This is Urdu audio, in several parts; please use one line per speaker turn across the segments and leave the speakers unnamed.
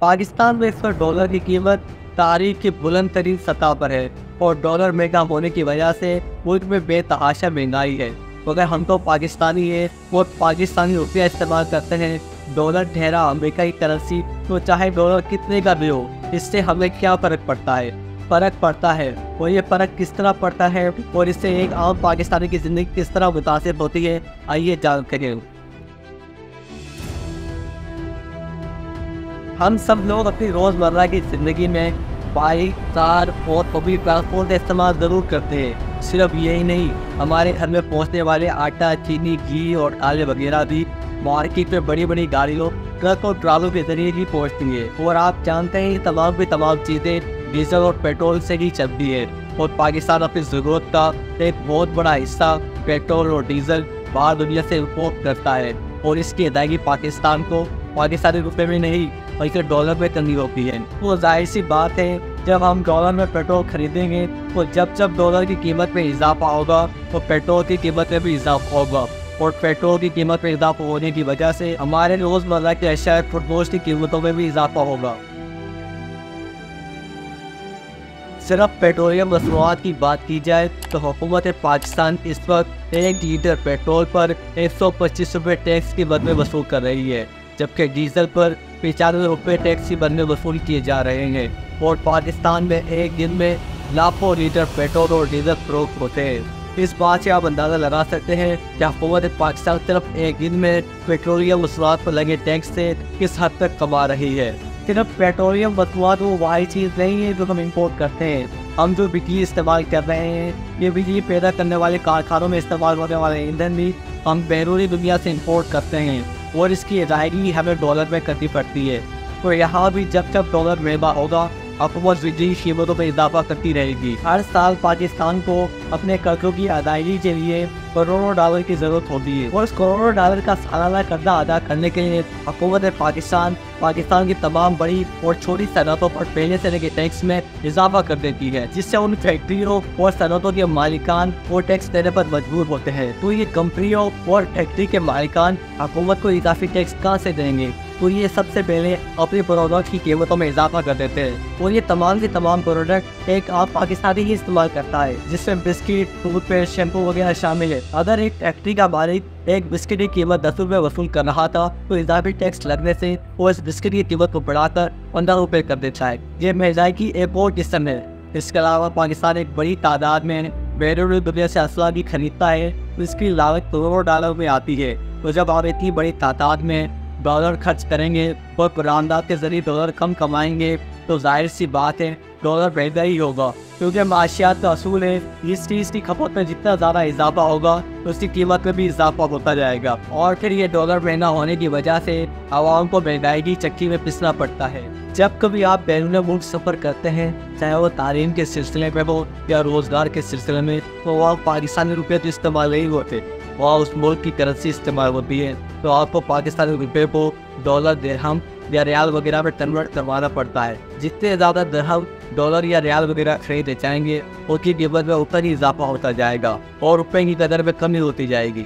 پاکستان میں اس وقت ڈالر کی قیمت تاریخ کی بلند ترین سطح پر ہے اور ڈالر مہنگا ہونے کی وجہ سے ملک میں بے تحاشا مہنگائی ہے۔ مگر ہم تو پاکستانی ہیں، وہ پاکستانی روپیہ استعمال کرتے ہیں، ڈالر ٹھہرا امریکہ کی کرنسی، تو چاہے ڈالر کتنے کا بھی ہو، اس سے ہمیں کیا فرق پڑتا ہے؟ فرق پڑتا ہے، اور یہ فرق کس طرح پڑتا ہے اور اس سے ایک عام پاکستانی کی زندگی کس طرح متاثر ہوتی ہے، آئیے جان کریں۔ ہم سب لوگ اپنی روزمرہ کی زندگی میں بائک، کار اور پبلک ٹرانسپورٹ کا استعمال ضرور کرتے ہیں۔ صرف یہی نہیں، ہمارے گھر میں پہنچنے والے آٹا، چینی، گھی اور دالیں وغیرہ بھی مارکیٹ میں بڑی بڑی گاڑیوں، ٹرک اور ٹرالوں کے ذریعے ہی پہنچتی ہیں، اور آپ جانتے ہیں یہ تمام چیزیں ڈیزل اور پیٹرول سے ہی چلتی ہے، اور پاکستان اپنی ضرورت کا ایک بہت بڑا حصہ پیٹرول اور ڈیزل باہر دنیا سے امپورٹ کرتا ہے، اور اس کی ادائیگی پاکستان کو پاکستانی روپے میں نہیں بلکہ ڈالر میں کرنی ہوتی ہے۔ تو ظاہر سی بات ہے، جب ہم ڈالر میں پیٹرول خریدیں گے تو جب ڈالر کی قیمت میں اضافہ ہوگا تو پیٹرول کی قیمت میں بھی اضافہ ہوگا، اور پیٹرول کی قیمت میں اضافہ ہونے کی وجہ سے ہمارے روزمرہ کے اشیاء فروخت کی قیمتوں میں بھی اضافہ ہوگا۔ صرف پیٹرولیم مصنوعات کی بات کی جائے تو حکومت پاکستان اس وقت 1 لیٹر پیٹرول پر 125 روپے ٹیکس کی مد میں وصول کر رہی ہے، جبکہ ڈیزل پر 95 روپے ٹیکس کی مد میں وصول کیے جا رہے ہیں، اور پاکستان میں ایک دن میں لاکھوں لیٹر پیٹرول اور ڈیزل فروخت ہوتے ہیں۔ اس بات سے آپ اندازہ لگا سکتے ہیں کہ حکومت پاکستان صرف ایک دن میں پیٹرولیم مصنوعات پر لگے ٹیکس سے کس حد تک کما رہی ہے۔ صرف پیٹرولیم مصنوعات وہ واحد چیز نہیں ہے جو ہم امپورٹ کرتے ہیں۔ ہم جو بجلی استعمال کر رہے ہیں، یہ بجلی پیدا کرنے والے کارخانوں میں استعمال ہونے والے ایندھن بھی ہم بیرونی دنیا سے امپورٹ کرتے ہیں، اور اس کی ادائیگی ہمیں ڈالر میں کرنی پڑتی ہے۔ تو یہاں بھی جب ڈالر مہنگا ہوگا، حکومت بجلی قیمتوں میں اضافہ کرتی رہے گی۔ ہر سال پاکستان کو اپنے قرضوں کی ادائیگی کے لیے کروڑوں ڈالر کی ضرورت ہوتی ہے، اور اس کروڑوں ڈالر کا سالانہ قرضہ ادا کرنے کے لیے حکومت پاکستان کی تمام بڑی اور چھوٹی صنعتوں پر پہلے سے لگے ٹیکس میں اضافہ کر دیتی ہے، جس سے ان فیکٹریوں اور صنعتوں کے مالکان وہ ٹیکس دینے پر مجبور ہوتے ہیں۔ تو یہ کمپنیوں اور فیکٹری کے مالکان حکومت کو اضافی ٹیکس کہاں سے دیں گے؟ تو یہ سب سے پہلے اپنی پروڈکٹ کی قیمتوں میں اضافہ کر دیتے ہیں، اور یہ تمام کے تمام پروڈکٹ ایک عام پاکستانی ہی استعمال کرتا ہے، جس میں بسکٹ، ٹوتھ پیسٹ، شیمپو وغیرہ شامل ہے۔ اگر ایک فیکٹری کا مالک ایک بسکٹ کی قیمت 10 روپے وصول کر رہا تھا تو اضافی ٹیکس لگنے سے وہ اس بسکٹ کی قیمت کو بڑھا کر 15 روپے کر دیتا ہے۔ یہ مہنگائی کی ایک اور قسم ہے۔ اس کے علاوہ پاکستان ایک بڑی تعداد میں بیرونی دنیا سے اسلحہ بھی خریدتا ہے، اس کی لاگت کروڑوں ڈالر میں آتی ہے۔ تو جب آپ اتنی بڑی تعداد میں ڈالر خرچ کریں گے اور برآمدات کے ذریعے ڈالر کم کمائیں گے تو ظاہر سی بات ہے ڈالر مہنگا ہی ہوگا، کیونکہ معاشیات کا اصول ہے اس چیز کی کھپت میں جتنا زیادہ اضافہ ہوگا اس کی قیمت میں بھی اضافہ ہوتا جائے گا، اور پھر یہ ڈالر مہنگا ہونے کی وجہ سے عوام کو مہنگائی کی چکی میں پسنا پڑتا ہے۔ جب کبھی آپ بیرون ملک سفر کرتے ہیں، چاہے وہ تعلیم کے سلسلے میں ہو یا روزگار کے سلسلے میں، تو وہاں پاکستانی روپے تو استعمال نہیں ہوتے، وہاں اس ملک کی کرنسی استعمال ہوتی ہے، تو آپ کو پاکستانی روپے کو ڈالر، درہم یا ریال وغیرہ میں کنورٹ کروانا پڑتا ہے۔ جتنے زیادہ درہم، ڈالر یا ریال وغیرہ خریدے جائیں گے ان کی قیمت میں اتنا ہی اضافہ ہوتا جائے گا اور روپے کی قدر میں کمی ہوتی جائے گی۔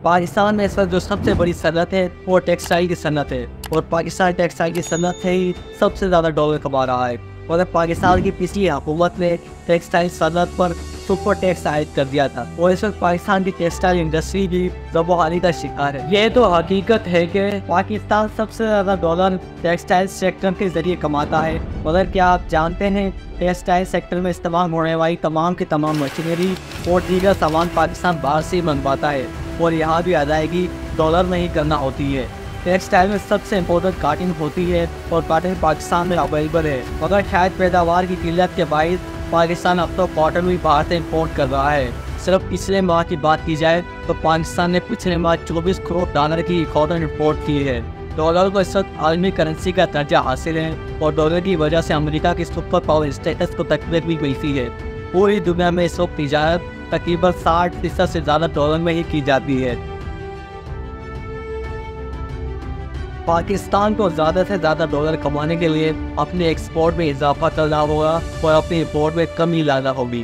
پاکستان میں اس وقت جو سب سے بڑی صنعت ہے وہ ٹیکسٹائل کی صنعت ہے، اور پاکستان ٹیکسٹائل کی صنعت سے ہی سب سے زیادہ ڈالر کما رہا ہے، اور پاکستان کی پچھلی حکومت نے ٹیکسٹائل صنعت پر سپر ٹیکس عائد کر دیا تھا، اور اس وقت پاکستان کی ٹیکسٹائل انڈسٹری بھی زبحالی کا شکار ہے۔ یہ تو حقیقت ہے کہ پاکستان سب سے زیادہ ڈالر ٹیکسٹائل سیکٹر کے ذریعے کماتا ہے، مگر کیا آپ جانتے ہیں ٹیکسٹائل سیکٹر میں استعمال ہونے والی تمام کی تمام مشینری اور دیگر سامان پاکستان باہر سے منگواتا ہے، اور یہاں بھی ادائیگی ڈالر میں ہی کرنا ہوتی ہے۔ ٹیکسٹائل میں سب سے امپورٹنٹ کاٹن ہوتی ہے، اور کاٹن پاکستان میں اویلیبل ہے، مگر شاید پیداوار کی قلت کے باعث پاکستان اب تو کاٹن بھی باہر سے امپورٹ کر رہا ہے۔ صرف پچھلے ماہ کی بات کی جائے تو پاکستان نے پچھلے ماہ 24 کروڑ ڈالر کی کاٹن امپورٹ کی ہے۔ ڈالر کو اس وقت عالمی کرنسی کا درجہ حاصل ہے، اور ڈالر کی وجہ سے امریکہ کی سپر پاور اسٹیٹس کو تقویت بھی ملتی ہے۔ پوری دنیا میں اس وقت تجارت تقریباً 60% سے زیادہ ڈالر میں ہی کی جاتی ہے۔ پاکستان کو زیادہ سے زیادہ ڈالر کمانے کے لیے اپنے ایکسپورٹ میں اضافہ کرنا ہوگا اور اپنے امپورٹ میں کمی لانا ہوگی۔